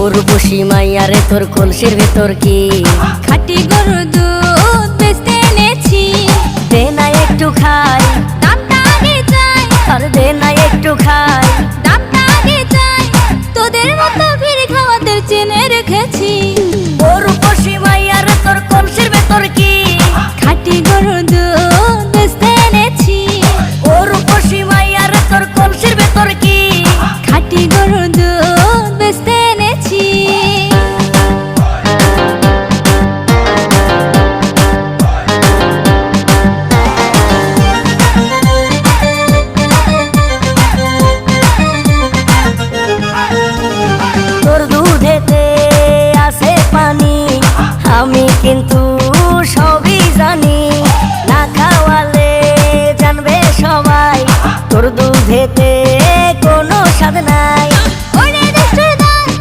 উর্বশী মাইয়ারে তোর কলসির ভেতর কি খাঁটি গরুর দুধ বেচতে এনেছি। দে না একটু খাই, দামটা আগে চাই, আর দে না একটু খাই। দামটা আগে চাই, তোদের মতো ভিড় খাওয়াদের চেনে রেখেছি। উর্বশী মাইয়ারে তোর কলসির ভেতর কি